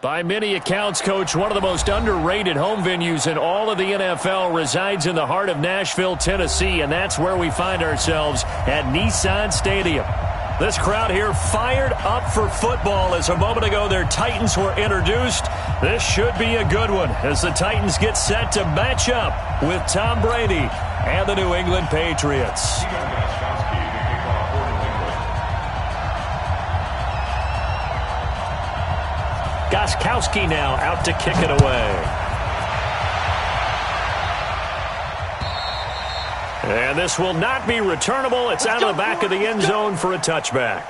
By many accounts, Coach, one of the most underrated home venues in all of the NFL resides in the heart of Nashville, Tennessee, and that's where we find ourselves at Nissan Stadium. This crowd here fired up for football as a moment ago their Titans were introduced. This should be a good one as the Titans get set to match up with Tom Brady and the New England Patriots. Gostkowski now out to kick it away. And this will not be returnable. It's out of the back of the end zone for a touchback.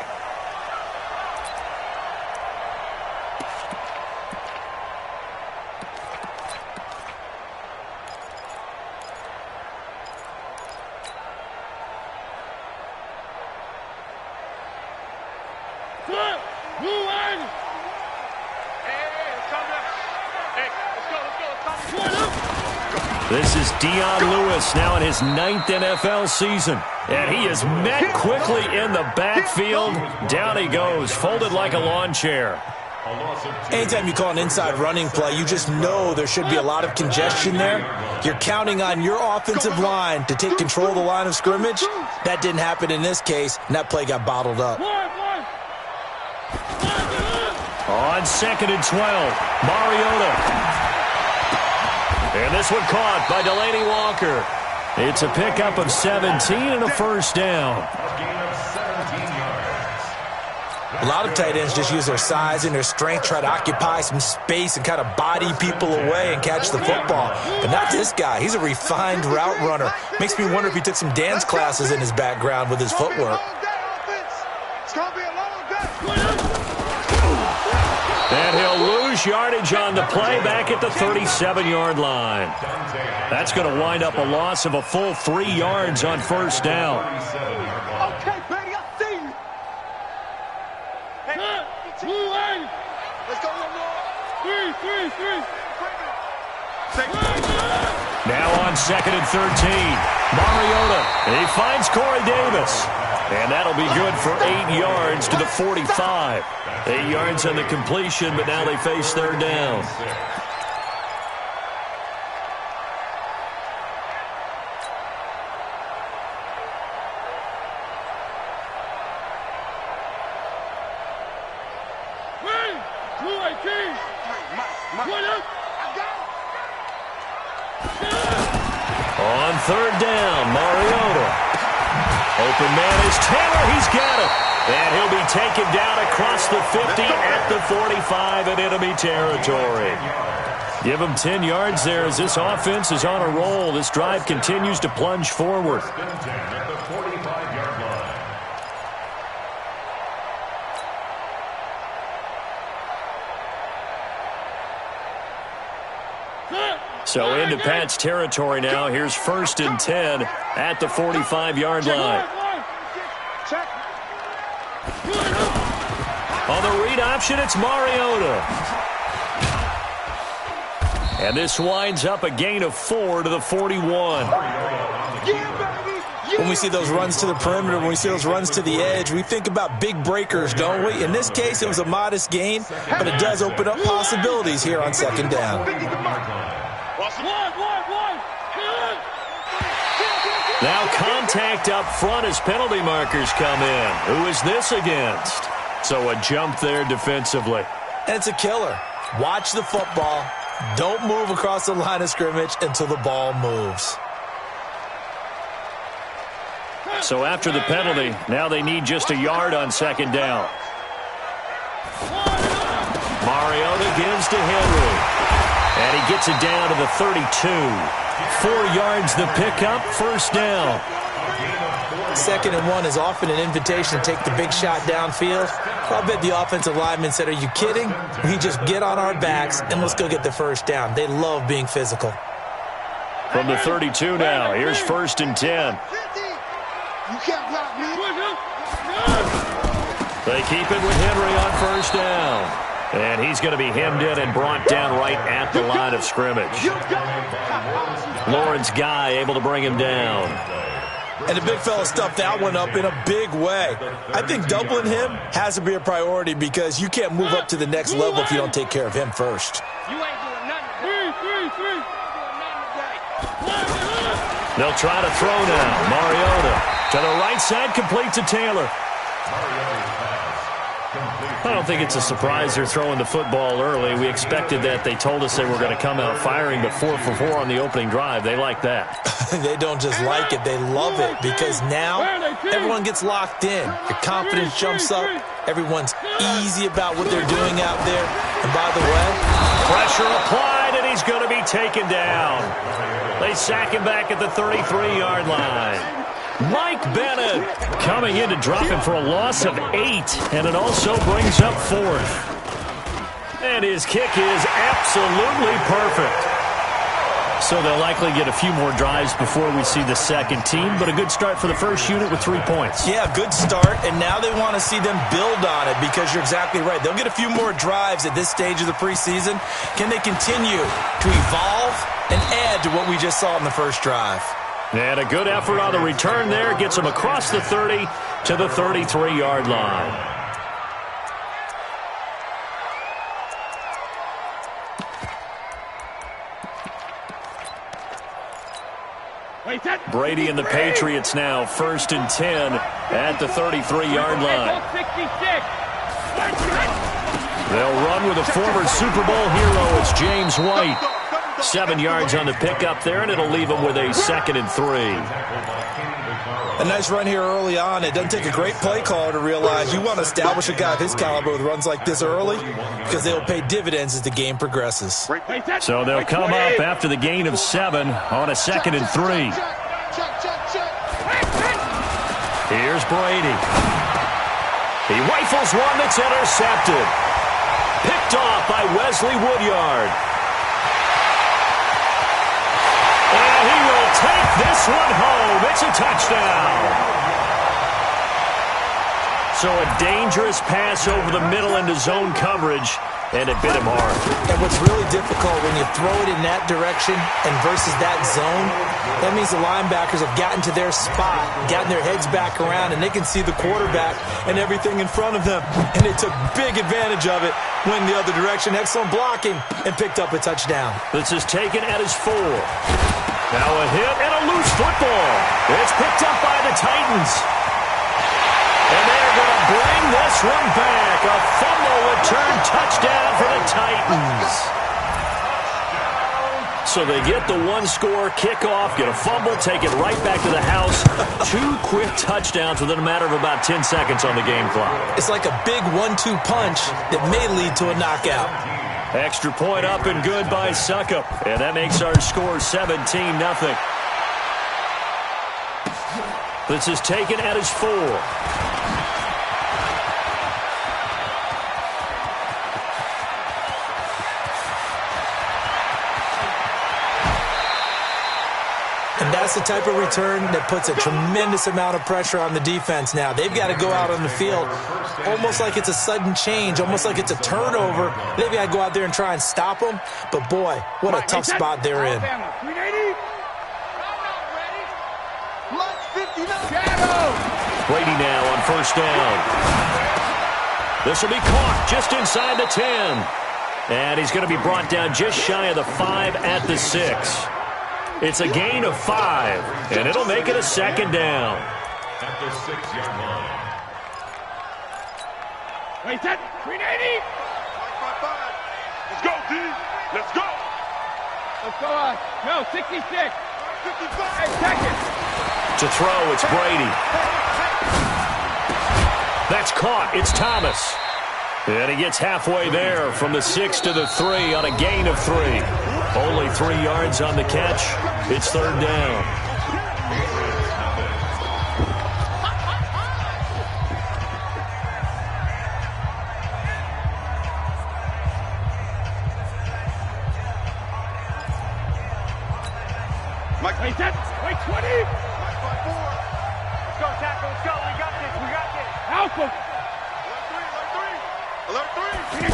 This is Dion Lewis now in his 9th NFL season. And he is met quickly in the backfield. Down he goes, folded like a lawn chair. Anytime you call an inside running play, you just know there should be a lot of congestion there. You're counting on your offensive line to take control of the line of scrimmage. That didn't happen in this case, and that play got bottled up. On 2nd and 12, Mariota. And this one caught by Delaney Walker. It's a pickup of 17 and a first down. A lot of tight ends just use their size and their strength, try to occupy some space and kind of body people away and catch the football. But not this guy. He's a refined route runner. Makes me wonder if he took some dance classes in his background with his footwork. And he'll lose yardage on the play back at the 37-yard line. That's going to wind up a loss of a full 3 yards on first down. Okay, Betty, I see you. Hey, let's go one more. Three. Now on 2nd and 13, Mariota. And he finds Corey Davis. And that'll be good for 8 yards to the 45. 8 yards on the completion, but now they face third down. On third down, Mariota. Open man is Taylor. He's got it. And he'll be taken down across the 50 at the 45 in enemy territory. Give him 10 yards there as this offense is on a roll. This drive continues to plunge forward. So into Pat's territory now. Here's 1st and 10 at the 45-yard line. On the read option, it's Mariota. And this winds up a gain of 4 to the 41. When we see those runs to the perimeter, when we see those runs to the edge, we think about big breakers, don't we? In this case, it was a modest gain, but it does open up possibilities here on 2nd down. Now contact up front as penalty markers come in. Who is this against? So a jump there defensively. And it's a killer. Watch the football. Don't move across the line of scrimmage until the ball moves. So after the penalty, now they need just a yard on 2nd down. Mariota gives to Henry. And he gets it down to the 32. 4 yards the pickup, first down. 2nd and 1 is often an invitation to take the big shot downfield. I bet the offensive lineman said, are you kidding? We just get on our backs and let's go get the first down. They love being physical. From the 32 now, here's 1st and 10. You can't block me. They keep it with Henry on first down. And he's going to be hemmed in and brought down right at the line of scrimmage. Lawrence Guy able to bring him down. And the big fella stuffed that one up in a big way. I think doubling him has to be a priority because you can't move up to the next level if you don't take care of him first. You ain't doing nothing. Three. They'll try to throw now. Mariota to the right side, complete to Taylor. I don't think it's a surprise they're throwing the football early. We expected that. They told us they were going to come out firing, but 4 for 4 on the opening drive. They like that. They don't just like it. They love it because now everyone gets locked in. Your confidence jumps up. Everyone's easy about what they're doing out there. And by the way, pressure applied, and he's going to be taken down. They sack him back at the 33-yard line. Mike Bennett coming in to drop him for a loss of 8, and it also brings up 4th. And his kick is absolutely perfect. So they'll likely get a few more drives before we see the second team, but a good start for the first unit with 3 points. Yeah, good start, and now they want to see them build on it because you're exactly right. They'll get a few more drives at this stage of the preseason. Can they continue to evolve and add to what we just saw in the first drive? And a good effort on the return there. Gets him across the 30 to the 33-yard line. Brady and the Patriots now 1st and 10 at the 33-yard line. They'll run with a former Super Bowl hero. It's James White. 7 yards on the pickup there, and it'll leave them with a 2nd and 3. A nice run here early on. It doesn't take a great play caller to realize you want to establish a guy of his caliber with runs like this early because they'll pay dividends as the game progresses. So they'll come up after the gain of 7 on a 2nd and 3. Here's Brady. He rifles one that's intercepted. Picked off by Wesley Woodyard. And he will take this one home. It's a touchdown. So a dangerous pass over the middle into zone coverage, and it bit him hard. And what's really difficult when you throw it in that direction and versus that zone, that means the linebackers have gotten to their spot, gotten their heads back around, and they can see the quarterback and everything in front of them. And they took big advantage of it, went the other direction, excellent blocking, and picked up a touchdown. This is taken at his 4. Now a hit and a loose football. It's picked up by the Titans. And they're going to bring this one back. A fumble return touchdown for the Titans. So they get the 1-score kickoff, get a fumble, take it right back to the house. 2 quick touchdowns within a matter of about 10 seconds on the game clock. It's like a big 1-2 punch that may lead to a knockout. Extra point up and good by Suckup. And that makes our score 17-0. This is taken at his 4. And that's the type of return that puts a tremendous amount of pressure on the defense now. They've got to go out on the field almost like it's a sudden change, almost like it's a turnover. They've got to go out there and try and stop them. But, boy, what a tough spot they're in. Brady now on 1st down. This will be caught just inside the 10. And he's going to be brought down just shy of the 5 at the 6. It's a gain of 5, and it'll make it a 2nd down. At the 6-yard line. Wait, that 380. Let's go, D. Let's go. Let's go on. No, 66. 55. Hey, second. To throw, it's Brady. That's caught. It's Thomas. And he gets halfway there from the 6 to the 3 on a gain of 3. Only 3 yards on the catch. It's 3rd down. Mike, wait, that. Wait, 20. Let's go, tackle. Let's go. We got this. We got this. Alpha. Alert 3. Alert 3. Alert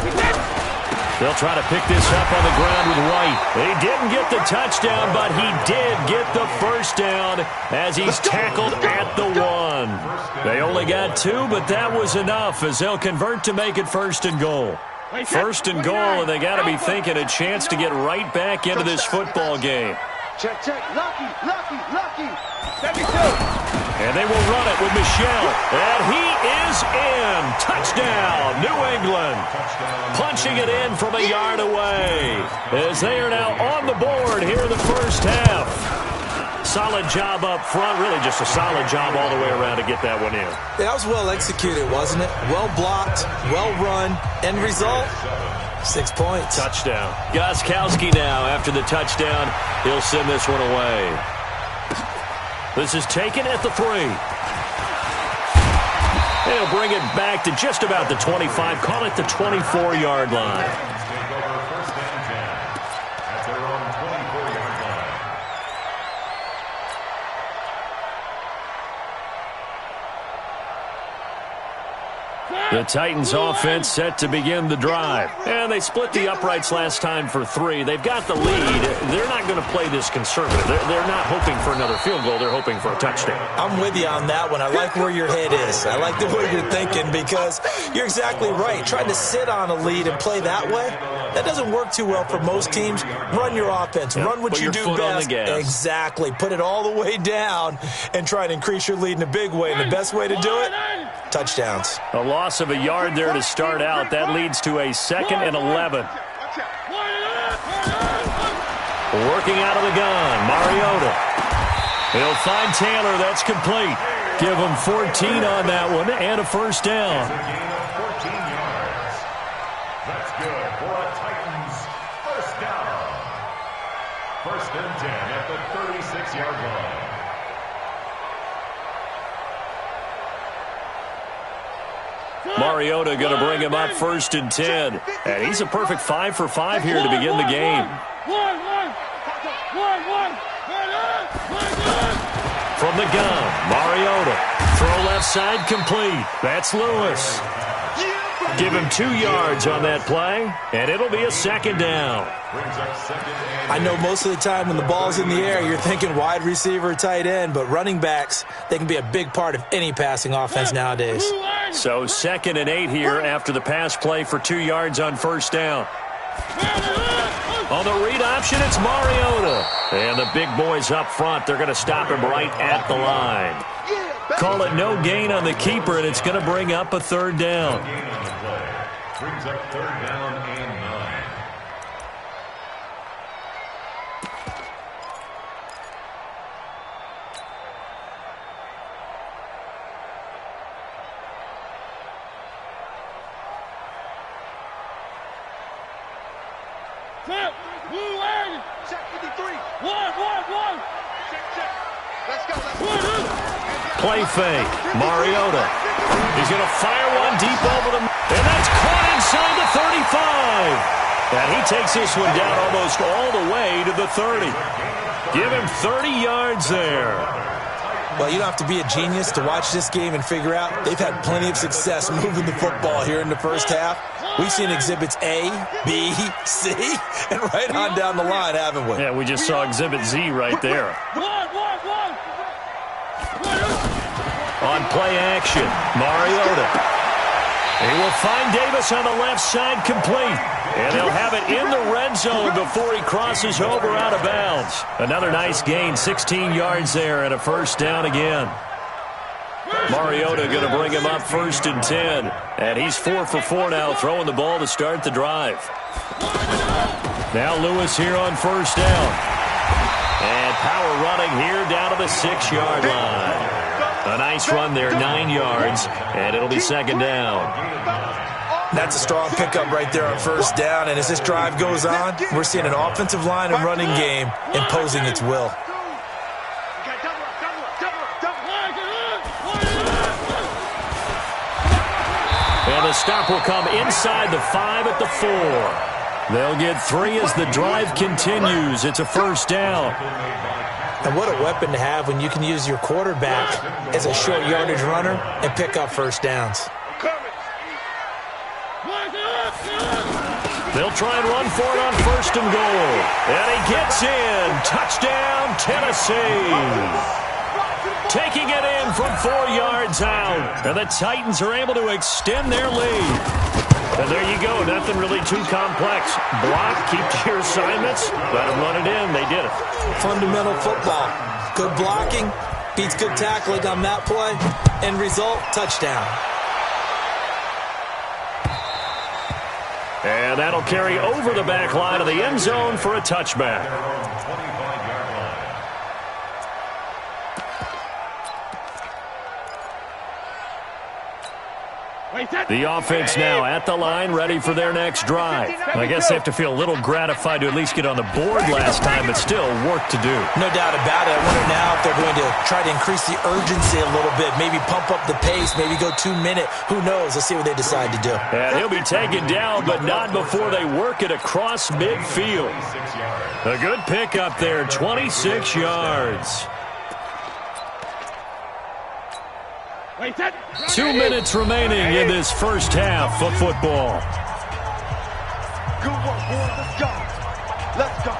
3. They'll try to pick this up on the ground with White. He didn't get the touchdown, but he did get the first down as he's tackled at the 1. They only got 2, but that was enough as they'll convert to make it 1st and goal. 1st and goal, and they got to be thinking a chance to get right back into this football game. Check. Lucky. 72. And they will run it with Michel. And he is in. Touchdown, New England. Punching it in from a yard away as they are now on the board here in the first half. Solid job up front. Really just a solid job all the way around to get that one in. That was well executed, wasn't it? Well blocked, well run. End result, 6 points. Touchdown. Gostkowski now after the touchdown. He'll send this one away. This is taken at the 3. He'll bring it back to just about the 25. Call it the 24-yard line. The Titans offense set to begin the drive. And they split the uprights last time for 3. They've got the lead. They're not going to play this conservative. They're not hoping for another field goal. They're hoping for a touchdown. I'm with you on that one. I like where your head is. I like the way you're thinking because you're exactly right. Trying to sit on a lead and play that way, that doesn't work too well for most teams. Run your offense. Run what you do best. Exactly. Put it all the way down and try and increase your lead in a big way. And the best way to do it, touchdowns. A loss of a yard there to start out. That leads to a 2nd and 11. Working out of the gun, Mariota. He'll find Taylor. That's complete. Give him 14 on that one and a first down. 14 yards. That's good for a Titans first down. 1st and 10 at the 36-yard line. Mariota going to bring him up 1st and 10. And he's a perfect 5 for 5 here to begin the game. From the gun, Mariota. Throw left side complete. That's Lewis. Give him 2 yards on that play, and it'll be a 2nd down. I know most of the time when the ball's in the air, you're thinking wide receiver, tight end, but running backs, they can be a big part of any passing offense nowadays. So 2nd and 8 here after the pass play for 2 yards on first down. On the read option, it's Mariota. And the big boys up front, they're going to stop him right at the line. Call it no gain on the keeper, and it's going to bring up a 3rd down. Brings up 3rd down and 9. Check 53. One. Check. Let's go. Play fake. Mariota. He's going to fire one deep over the... And that's caught inside the 35. And he takes this one down almost all the way to the 30. Give him 30 yards there. Well, you don't have to be a genius to watch this game and figure out they've had plenty of success moving the football here in the first half. We've seen exhibits A, B, C, and right on down the line, haven't we? Yeah, we just saw exhibit Z right there. On play action, Mariota. He will find Davis on the left side complete. And they'll have it in the red zone before he crosses over out of bounds. Another nice gain, 16 yards there and a first down again. Mariota going to bring him up 1st and 10. And he's 4 for 4 now, throwing the ball to start the drive. Now Lewis here on first down. And power running here down to the 6-yard line. A nice run there, 9 yards, and it'll be 2nd down. That's a strong pickup right there on first down, and as this drive goes on, we're seeing an offensive line and running game imposing its will. And the stop will come inside the 5 at the 4. They'll get 3 as the drive continues. It's a first down. And what a weapon to have when you can use your quarterback as a short yardage runner and pick up first downs. They'll try and run for it on 1st and goal. And he gets in. Touchdown, Tennessee. Taking it in from 4 yards out. And the Titans are able to extend their lead. And there you go. Nothing really too complex. Block, keep to your assignments. Let them run it in. They did it. Fundamental football. Good blocking beats good tackling on that play. End result, touchdown. And that'll carry over the back line of the end zone for a touchback. The offense now at the line, ready for their next drive. I guess they have to feel a little gratified to at least get on the board last time, but still work to do. No doubt about it. I wonder now if they're going to try to increase the urgency a little bit, maybe pump up the pace, maybe go 2 minute. Who knows? Let's see what they decide to do. And he'll be taken down, but not before they work it across midfield. A good pickup there, 26 yards. 2 minutes remaining in this first half of football. Good work, boys. Let's go.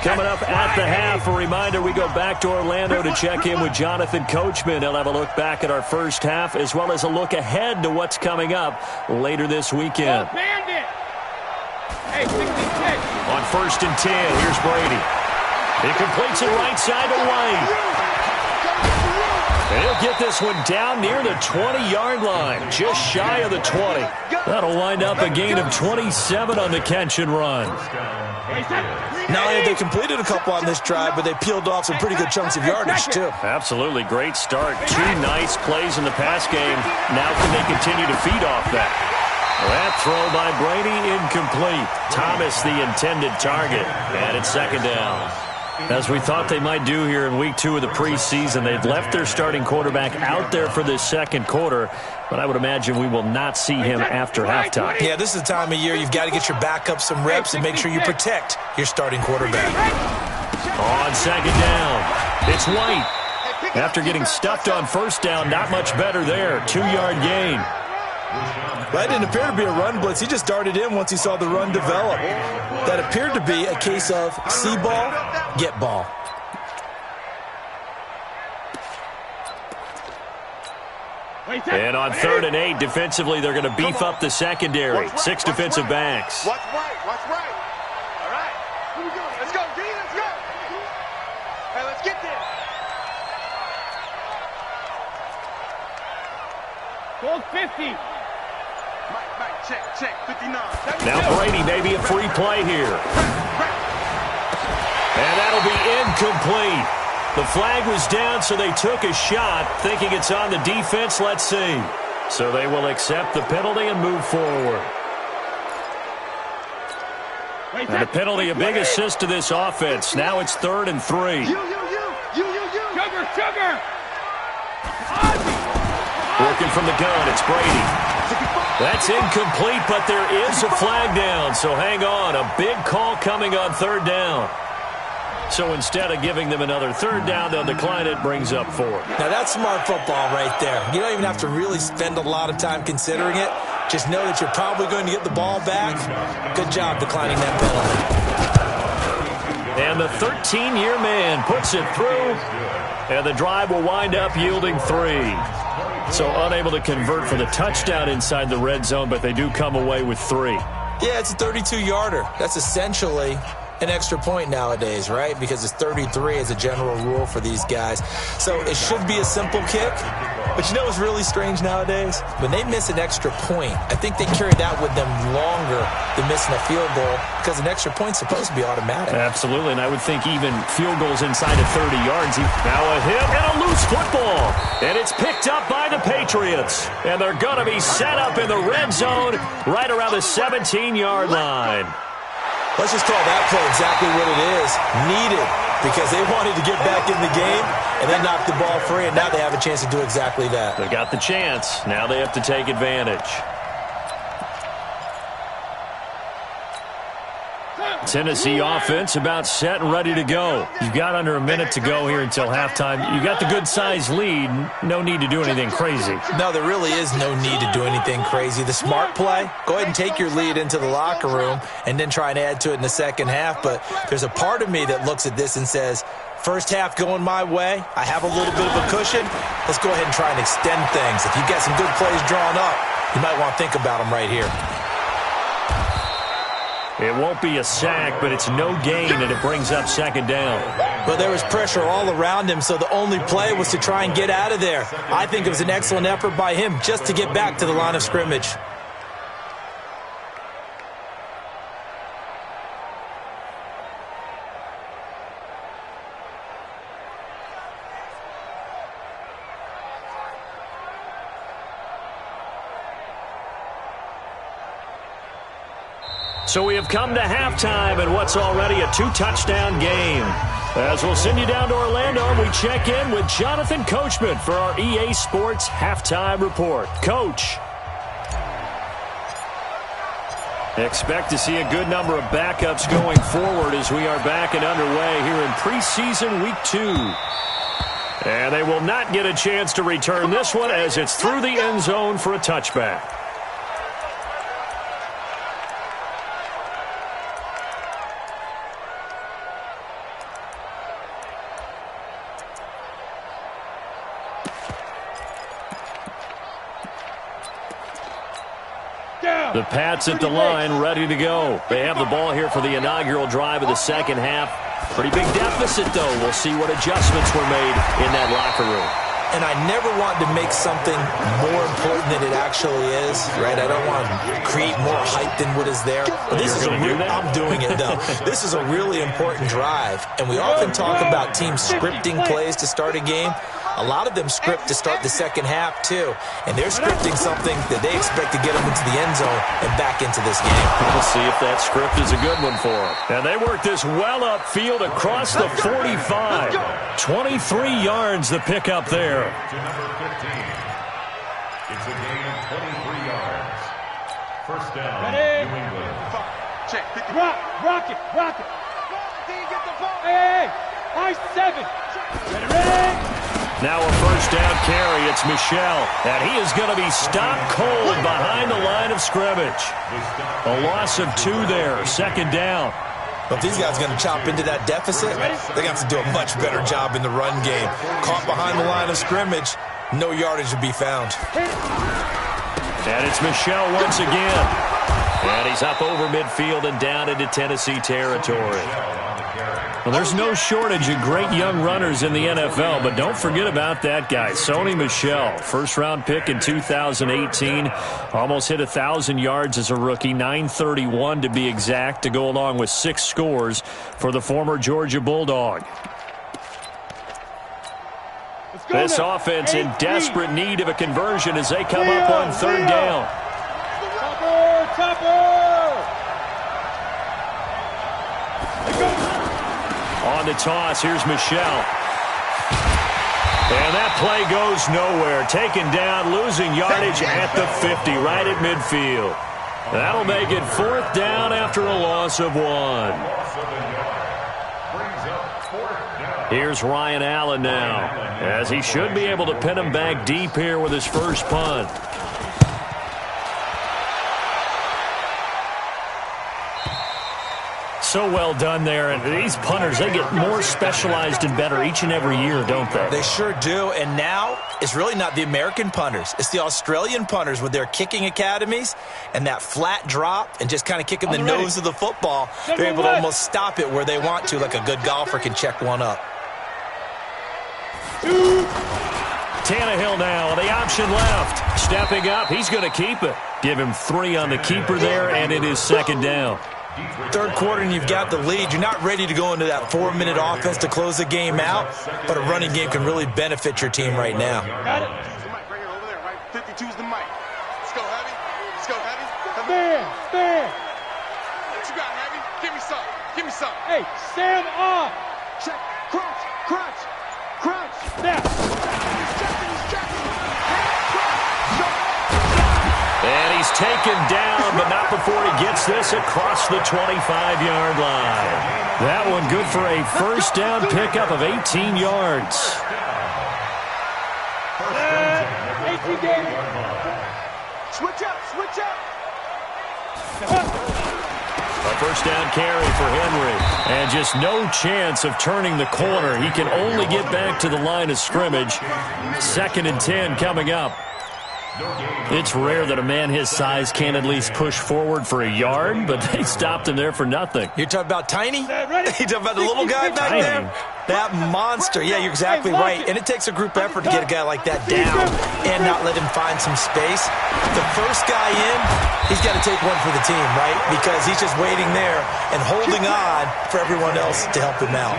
Coming up at the half, a reminder, we go back to Orlando to check in with Jonathan Coachman. He'll have a look back at our first half as well as a look ahead to what's coming up later this weekend. Hey, 66. On 1st and 10, here's Brady. He completes it right side to White. And he'll get this one down near the 20-yard line, just shy of the 20. That'll wind up a gain of 27 on the catch and run. Not only have they completed a couple on this drive, but they peeled off some pretty good chunks of yardage, too. Absolutely. Great start. 2 nice plays in the pass game. Now can they continue to feed off that? That throw by Brady incomplete. Thomas the intended target. And it's 2nd down. As we thought they might do here in week 2 of the preseason, they've left their starting quarterback out there for this 2nd quarter, but I would imagine we will not see him after halftime. Yeah, this is the time of year you've got to get your backup some reps and make sure you protect your starting quarterback. On 2nd down, it's White. After getting stuffed on 1st down, not much better there. 2-yard gain. That didn't appear to be a run blitz. He just darted in once he saw the run develop. That appeared to be a case of see ball, get ball. And on 3rd and 8, defensively, they're going to beef up the secondary. 6 defensive backs. Watch right. All right. Here we go. Let's go, D. Let's go. Hey, let's get there. Goal 50. Mike, check, 59. Now Brady, maybe a free play here. And that'll be incomplete. The flag was down, so they took a shot, thinking it's on the defense. Let's see. So they will accept the penalty and move forward. And the penalty, a big assist to this offense. Now it's 3rd and 3. Sugar. Working from the gun, it's Brady. That's incomplete, but there is a flag down, so hang on. A big call coming on 3rd down. So instead of giving them another 3rd down, they'll decline it, brings up 4. Now that's smart football right there. You don't even have to really spend a lot of time considering it. Just know that you're probably going to get the ball back. Good job declining that penalty. And the 13-year man puts it through, and the drive will wind up yielding 3. So unable to convert for the touchdown inside the red zone, but they do come away with 3. Yeah, it's a 32-yarder. That's essentially an extra point nowadays, right? Because it's 33 as a general rule for these guys. So it should be a simple kick. But you know what's really strange nowadays? When they miss an extra point, I think they carry that with them longer than missing a field goal because an extra point's supposed to be automatic. Absolutely, and I would think even field goals inside of 30 yards. Now a hit and a loose football. And it's picked up by the Patriots. And they're going to be set up in the red zone right around the 17-yard line. Let's just call that play exactly what it is. Needed because they wanted to get back in the game, and they knocked the ball free, and now they have a chance to do exactly that. They got the chance. Now they have to take advantage. Tennessee offense about set and ready to go. You've got under a minute to go here until halftime. You got the good-sized lead. No need to do anything crazy. No, there really is no need to do anything crazy. The smart play, go ahead and take your lead into the locker room and then try and add to it in the second half. But there's a part of me that looks at this and says, first half going my way, I have a little bit of a cushion. Let's go ahead and try and extend things. If you've got some good plays drawn up, you might want to think about them right here. It won't be a sack, but it's no gain, and it brings up second down. Well, there was pressure all around him, so the only play was to try and get out of there. I think it was an excellent effort by him just to get back to the line of scrimmage. So we have come to halftime in what's already a 2-touchdown game. As we'll send you down to Orlando, and we check in with Jonathan Coachman for our EA Sports Halftime Report. Coach. Expect to see a good number of backups going forward as we are back and underway here in preseason week 2. And they will not get a chance to return this one as it's through the end zone for a touchback. The Pats at the line, ready to go. They have the ball here for the inaugural drive of the second half. Pretty big deficit, though. We'll see what adjustments were made in that locker room. And I never want to make something more important than it actually is, right? I don't want to create more hype than what is there. But this is I'm doing it, though. This is a really important drive. And we often talk about teams scripting plays to start a game. A lot of them script to start the second half, too. And they're scripting something that they expect to get them into the end zone and back into this game. We'll see if that script is a good one for them. And they work this well upfield across the 45. 23 yards the pick up there. To number 15. It's a gain of 23 yards. First down, New England. Check. Rock it. Hey, high 7. Ready? Now a first down carry. It's Michel. And he is going to be stopped cold behind the line of scrimmage. A loss of 2 there. Second down. But if these guys are going to chop into that deficit, they're going to have to do a much better job in the run game. Caught behind the line of scrimmage, no yardage to be found. And it's Michel once again. And he's up over midfield and down into Tennessee territory. Well, there's no shortage of great young runners in the NFL, but don't forget about that guy, Sony Michel. First-round pick in 2018. Almost hit 1,000 yards as a rookie, 931 to be exact, to go along with 6 scores for the former Georgia Bulldog. This offense in desperate need of a conversion as they come up on third down. On the toss, here's Michel. And that play goes nowhere. Taken down, losing yardage at the 50, right at midfield. That'll make it fourth down after a loss of 1. Here's Ryan Allen now, as he should be able to pin him back deep here with his first punt. So well done there. And these punters, they get more specialized and better each and every year, don't they? They sure do. And now it's really not the American punters. It's the Australian punters with their kicking academies and that flat drop and just kind of kicking the nose of the football. They're able to almost stop it where they want to, like a good golfer can check one up. Tannehill now on the option left. Stepping up, he's going to keep it. Give him 3 on the keeper there, and it is second down. Third quarter and you've got the lead. You're not ready to go into that 4-minute offense to close the game out, but a running game can really benefit your team right now. Got it. Right here, over there, right? 52's the mic. Let's go, Heavy. Spin. What you got, Heavy? Give me some. Hey, Sam off. Check. Crunch. Snap. And he He's taken down, but not before he gets this across the 25-yard line. That one good for a first down pickup of 18 yards. 18 games. Switch up, switch up. A first down carry for Henry. And just no chance of turning the corner. He can only get back to the line of scrimmage. 2nd and 10 coming up. It's rare that a man his size can't at least push forward for a yard, but they stopped him there for nothing. You're talking about Tiny? You're talking about the little guy back there? That monster. Yeah, you're exactly right. And it takes a group effort to get a guy like that down and not let him find some space. The first guy in, he's got to take one for the team, right? Because he's just waiting there and holding on for everyone else to help him out.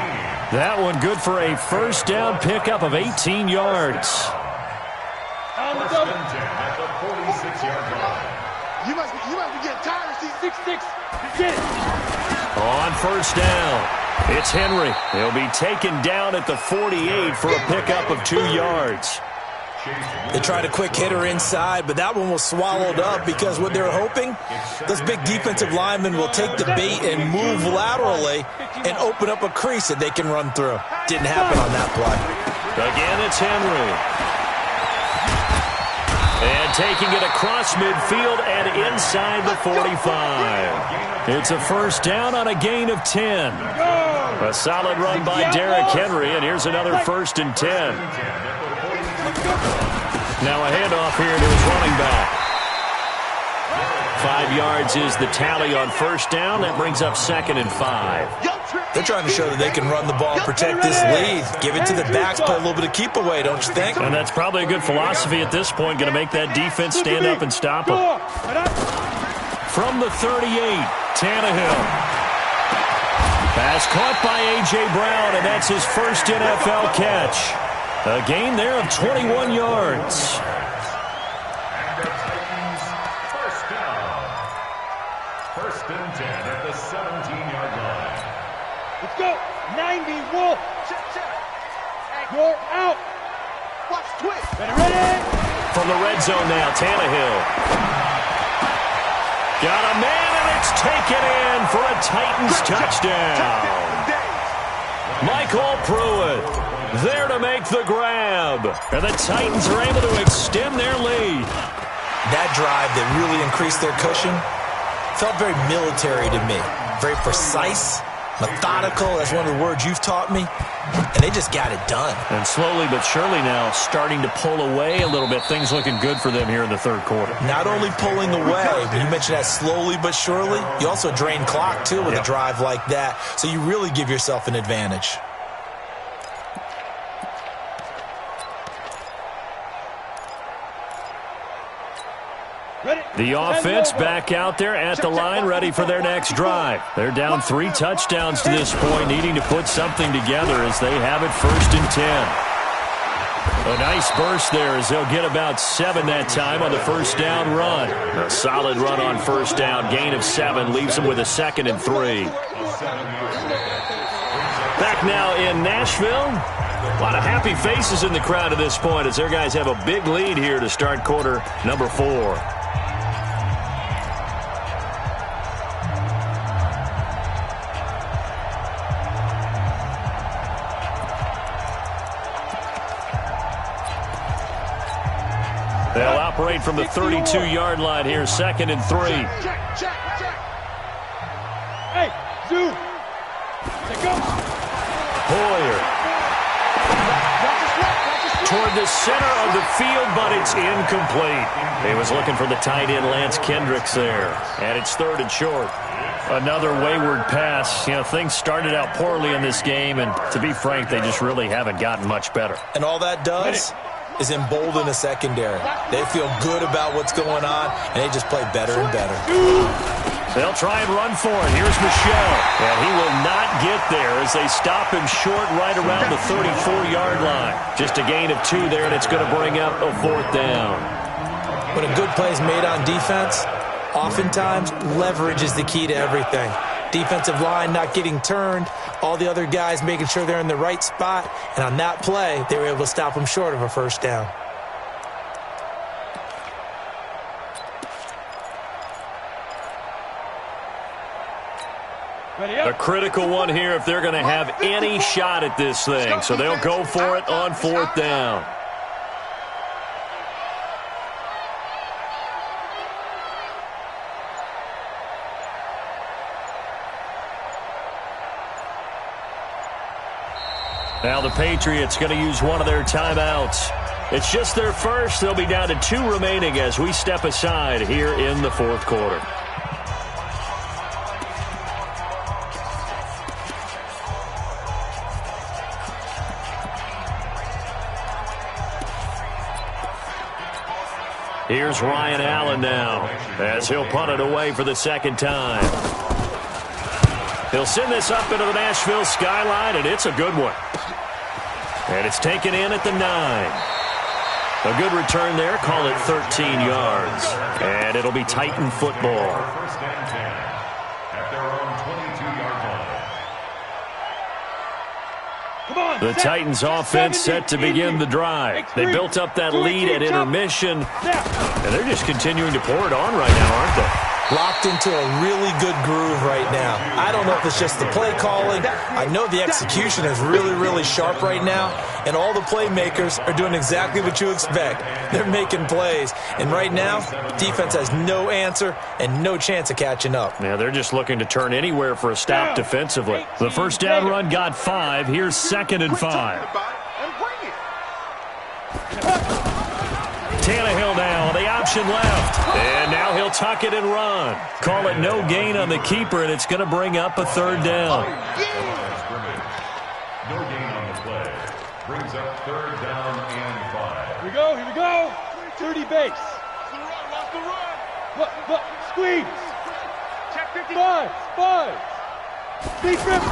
That one good for a first down pickup of 18 yards. First and 10 at the 46-yard line. You must be getting tired of seeing 6-6. Get it. On first down, it's Henry. He'll be taken down at the 48 for a pickup of 2 yards. They tried a quick hitter inside, but that one was swallowed up because what they're hoping, those big defensive linemen will take the bait and move laterally and open up a crease that they can run through. Didn't happen on that play. Again, it's Henry. And taking it across midfield and inside the 45. It's a first down on a gain of 10. A solid run by Derrick Henry, and here's another 1st and 10. Now a handoff here to his running back. 5 yards is the tally on first down. That brings up 2nd and 5. They're trying to show that they can run the ball and protect this lead. Give it to the backs, play a little bit of keep away, don't you think? And that's probably a good philosophy at this point, going to make that defense stand up and stop them. From the 38, Tannehill. Pass caught by A.J. Brown, and that's his first NFL catch. A gain there of 21 yards. First down. First and 10 at the 17-yard line. Let's go. 90 Wolf. You're out. Watch twist. Ready? From the red zone now, Tannehill. Got a man, and it's taken in for a Titans touchdown. Michael Pruitt there to make the grab. And the Titans are able to extend their lead. That drive that really increased their cushion felt very military to me. Very precise, methodical. That's one of the words you've taught me. And they just got it done. And slowly but surely now starting to pull away a little bit. Things looking good for them here in the third quarter. Not only pulling away, but you mentioned that slowly but surely. You also drain clock, too, with a drive like that. So you really give yourself an advantage. The offense back out there at the line, ready for their next drive. They're down 3 touchdowns to this point, needing to put something together as they have it 1st and 10. A nice burst there as they'll get about 7 that time on the first down run. A solid run on first down, gain of 7, leaves them with a 2nd and 3. Back now in Nashville. A lot of happy faces in the crowd at this point as their guys have a big lead here to start quarter number 4. They'll operate from the 32-yard line here, 2nd and 3. Hey, Zoo. Let's go. Hoyer. Toward the center of the field, but it's incomplete. He was looking for the tight end, Lance Kendricks, there. And it's 3rd and short. Another wayward pass. You know, things started out poorly in this game, and to be frank, they just really haven't gotten much better. And all that does is embolden the secondary. They feel good about what's going on, and they just play better and better. They'll try and run for it. Here's Michelle. And he will not get there as they stop him short right around the 34-yard line. Just a gain of 2 there, and it's going to bring up a 4th down. When a good play is made on defense, oftentimes leverage is the key to everything. Defensive line not getting turned, all the other guys making sure they're in the right spot, and on that play, they were able to stop them short of a first down. A critical one here if they're going to have any shot at this thing. So they'll go for it on 4th down. Now the Patriots going to use one of their timeouts. It's just their first. They'll be down to 2 remaining as we step aside here in the 4th quarter. Here's Ryan Allen now as he'll punt it away for the 2nd time. He'll send this up into the Nashville skyline, and it's a good one. And it's taken in at the 9. A good return there. Call it 13 yards. And it'll be Titan football. First and 10 at their own 22-yard line. The Titans offense set to begin the drive. They built up that lead at intermission, and they're just continuing to pour it on right now, aren't they? Locked into a really good groove right now. I don't know if it's just the play calling. I know the execution is really, really sharp right now, and all the playmakers are doing exactly what you expect. They're making plays, and right now, defense has no answer and no chance of catching up. Yeah, they're just looking to turn anywhere for a stop defensively. The first down run got 5. Here's 2nd and 5. Tannehill now, the option left. And now he'll tuck it and run. Call it no gain on the keeper, and it's going to bring up a 3rd down. No gain on the play. Brings up 3rd down and 5. Here we go, here we go. Dirty base. Look, squeeze. Check 50. Five. Speed grip.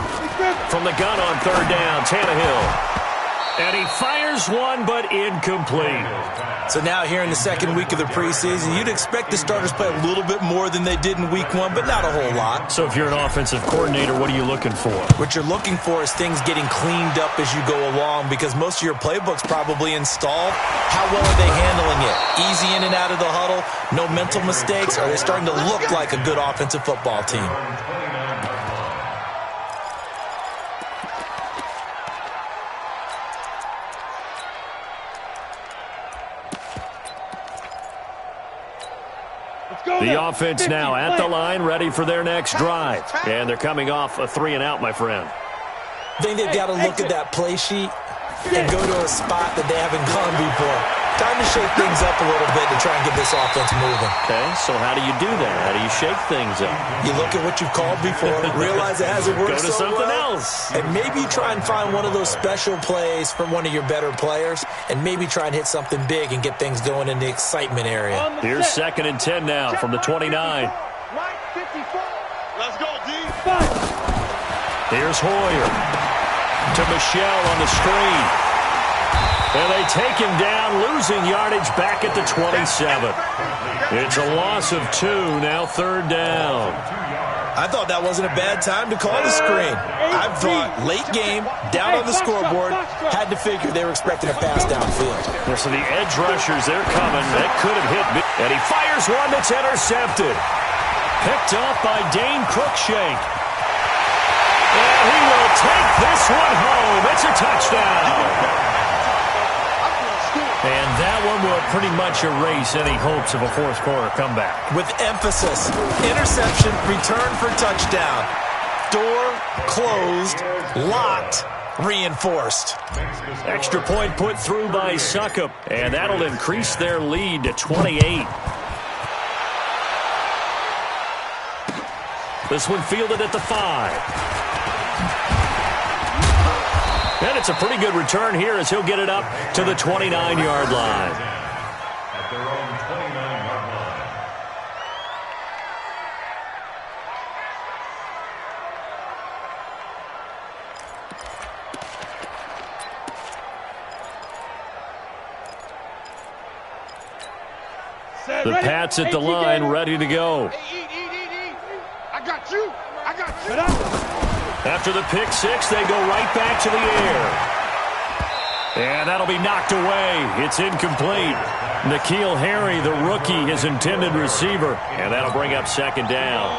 From the gun on 3rd down, Tannehill. And he fires one, but incomplete. So now here in the 2nd week of the preseason, you'd expect the starters play a little bit more than they did in week 1, but not a whole lot. So if you're an offensive coordinator, what are you looking for? What you're looking for is things getting cleaned up as you go along, because most of your playbook's probably installed. How well are they handling it? Easy in and out of the huddle? No mental mistakes? Are they starting to look like a good offensive football team? The offense now at the line, ready for their next drive. And they're coming off a 3-and-out, my friend. I think they've got to look at that play sheet and go to a spot that they haven't gone before. Time to shake things up a little bit to try and get this offense moving. Okay, so how do you do that? How do you shake things up? You look at what you've called before, realize it hasn't worked so so something well, else. and maybe try and find one of those special plays from one of your better players, and maybe try and hit something big and get things going in the excitement area. Here's 2nd and 10 now from the 29. Right 54. Let's go, D. Here's Hoyer to Michelle on the screen. And they take him down, losing yardage back at the 27. It's a loss of 2, now 3rd down. I thought that wasn't a bad time to call the screen. I thought late game, down on the scoreboard, had to figure they were expecting a pass downfield. So the edge rushers, they're coming. That could have hit me. And he fires one that's intercepted. Picked up by Dane Cruikshank. And he will take this one home. It's a touchdown. And that one will pretty much erase any hopes of a 4th quarter comeback. With emphasis, interception, return for touchdown. Door closed, locked, reinforced. Extra point put through by Suckup, and that'll increase their lead to 28. This one fielded at the 5. And it's a pretty good return here as he'll get it up to the 29-yard line. At their own 29-yard line. The Pats at the line, ready to go. Hey, eat. I got you. After the pick 6, they go right back to the air. And that'll be knocked away. It's incomplete. N'Keal Harry, the rookie, his intended receiver. And that'll bring up second down.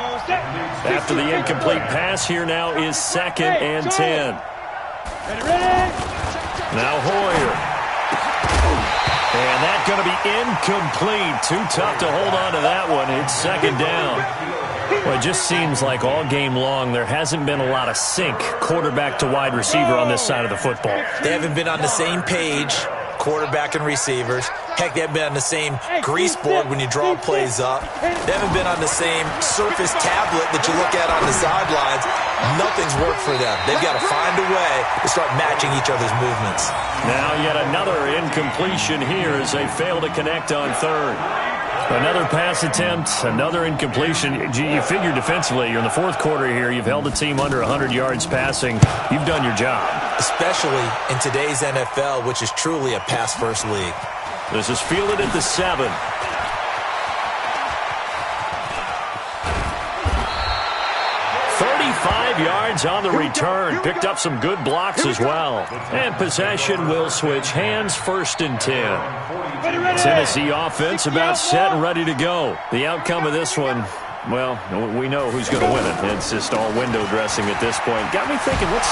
After the incomplete pass, here now is 2nd and 10. Now Hoyer. And that's going to be incomplete. Too tough to hold on to that one. It's 2nd down. Well, it just seems like all game long there hasn't been a lot of sync quarterback to wide receiver on this side of the football. They haven't been on the same page, quarterback and receivers. Heck, they haven't been on the same grease board when you draw plays up. They haven't been on the same surface tablet that you look at on the sidelines. Nothing's worked for them. They've got to find a way to start matching each other's movements. Now yet another incompletion here as they fail to connect on 3rd. Another pass attempt, another incompletion. You figure defensively, you're in the 4th quarter here. You've held the team under 100 yards passing. You've done your job. Especially in today's NFL, which is truly a pass-first league. This is fielded at the 7. 35 yards on the return. Picked up some good blocks as well. And possession will switch hands, 1st and 10. Tennessee offense about set and ready to go. The outcome of this one, well, we know who's going to win it. It's just all window dressing at this point. Got me thinking, what's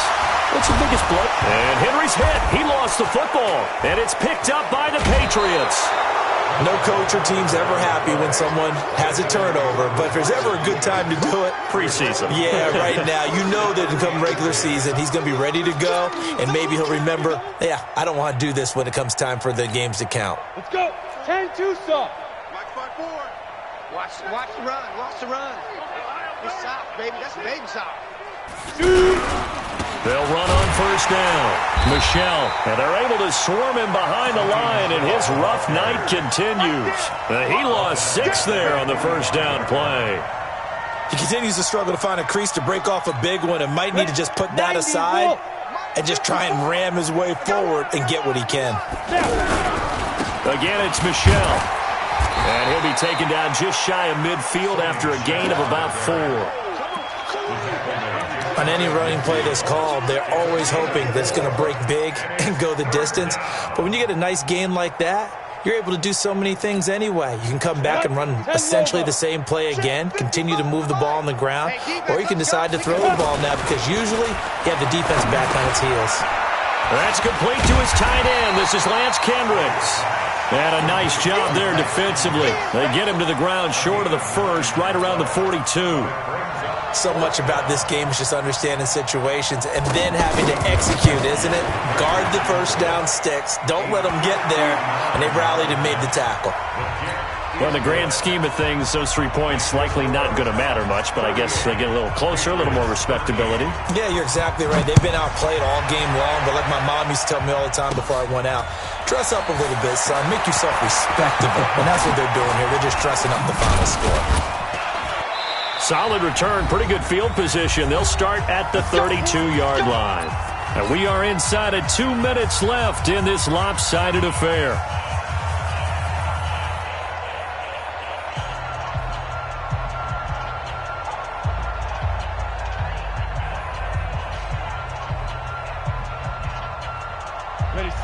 the biggest blow? And Henry's hit. He lost the football. And it's picked up by the Patriots. No coach or team's ever happy when someone has a turnover, but if there's ever a good time to do it, preseason. Yeah, right now. You know that come regular season, he's going to be ready to go, and maybe he'll remember, yeah, I don't want to do this when it comes time for the games to count. Let's go. 10-2 soft. Watch the run. Watch the run. It's soft, baby. That's baby soft. They'll run on 1st down. Michelle, and they're able to swarm him behind the line, and his rough night continues. He lost 6 there on the 1st down play. He continues to struggle to find a crease to break off a big one and might need to just put that aside and just try and ram his way forward and get what he can. Again, it's Michelle. And he'll be taken down just shy of midfield after a gain of about 4. On any running play that's called, they're always hoping that it's going to break big and go the distance. But when you get a nice gain like that, you're able to do so many things anyway. You can come back and run essentially the same play again, continue to move the ball on the ground, or you can decide to throw the ball now because usually you have the defense back on its heels. That's complete to his tight end. This is Lance Kendricks. And a nice job there defensively. They get him to the ground short of the 1st, right around the 42. So much about this game is just understanding situations and then having to execute, isn't it? Guard the 1st down sticks. Don't let them get there. And they rallied and made the tackle. Well, in the grand scheme of things, those 3 points likely not going to matter much, but I guess they get a little closer, a little more respectability. Yeah, you're exactly right. They've been outplayed all game long, but like my mom used to tell me all the time before I went out, dress up a little bit, son. Make yourself respectable. And that's what they're doing here. They're just dressing up the final score. Solid return, pretty good field position. They'll start at the 32-yard line. And we are inside of 2 minutes left in this lopsided affair.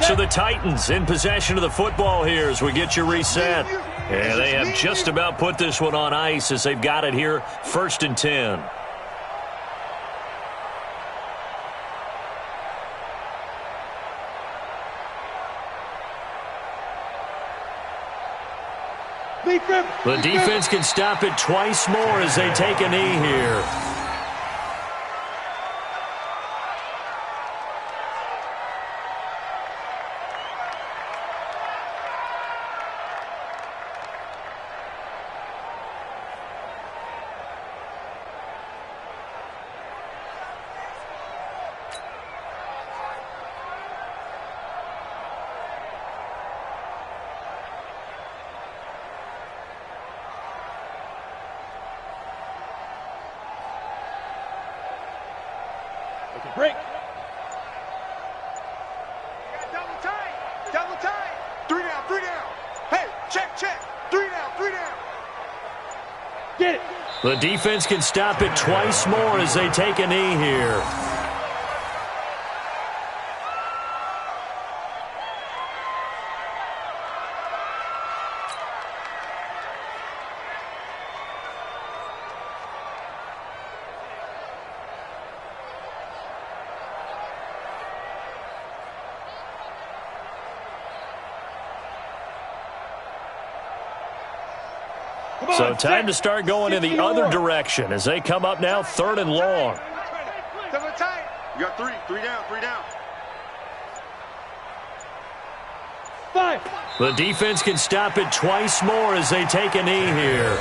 So the Titans in possession of the football here as we get you reset. And they have just about put this one on ice as they've got it here, 1st and 10. The defense can stop it twice more as they take a knee here. Break. Double tight. Double tight. 3 down, 3 down. Hey, check. 3 down, 3 down. Get it. The defense can stop it twice more as they take a knee here. So time to start going in the other direction as they come up now 3rd and long. You got three down. 5. The defense can stop it twice more as they take a knee here.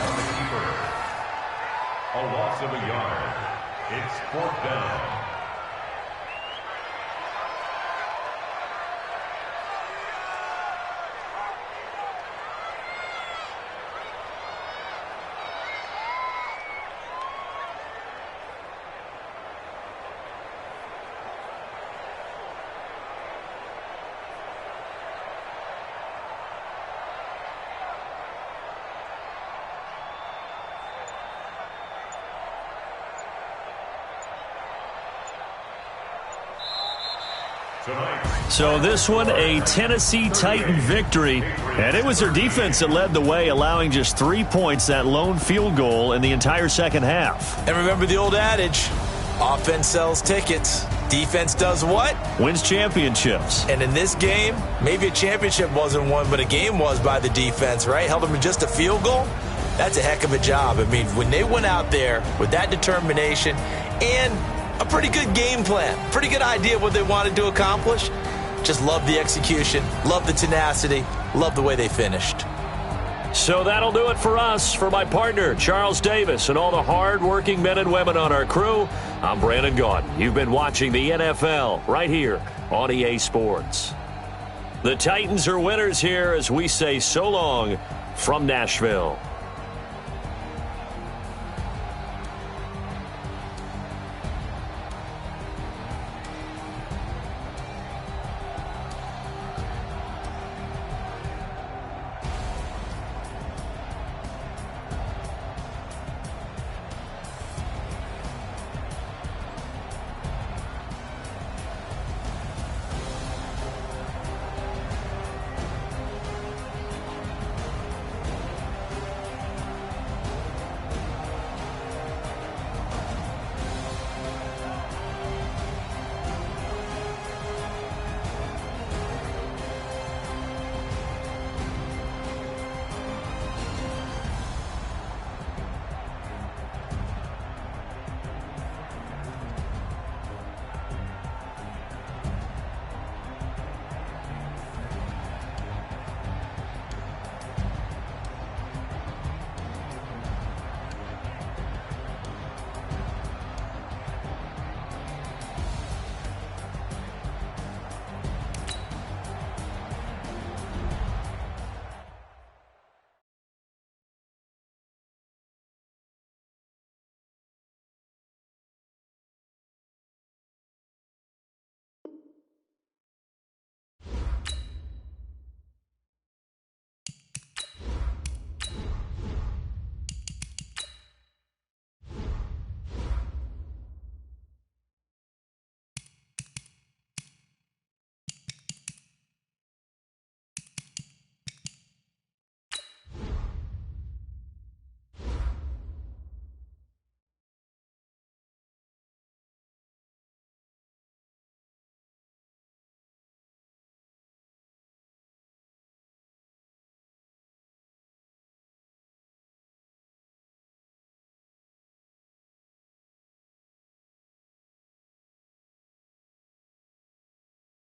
A loss of a yard. It's 4th down. So this one, a Tennessee Titan victory, and it was their defense that led the way, allowing just 3 points, that lone field goal in the entire second half. And remember the old adage, offense sells tickets. Defense does what? Wins championships. And in this game, maybe a championship wasn't won, but a game was by the defense, right? Held them to just a field goal. That's a heck of a job. I mean, when they went out there with that determination and a pretty good game plan, pretty good idea of what they wanted to accomplish, just love the execution, love the tenacity, love the way they finished. So that'll do it for us. For my partner, Charles Davis, and all the hard-working men and women on our crew, I'm Brandon Gaudin. You've been watching the NFL right here on EA Sports. The Titans are winners here as we say so long from Nashville.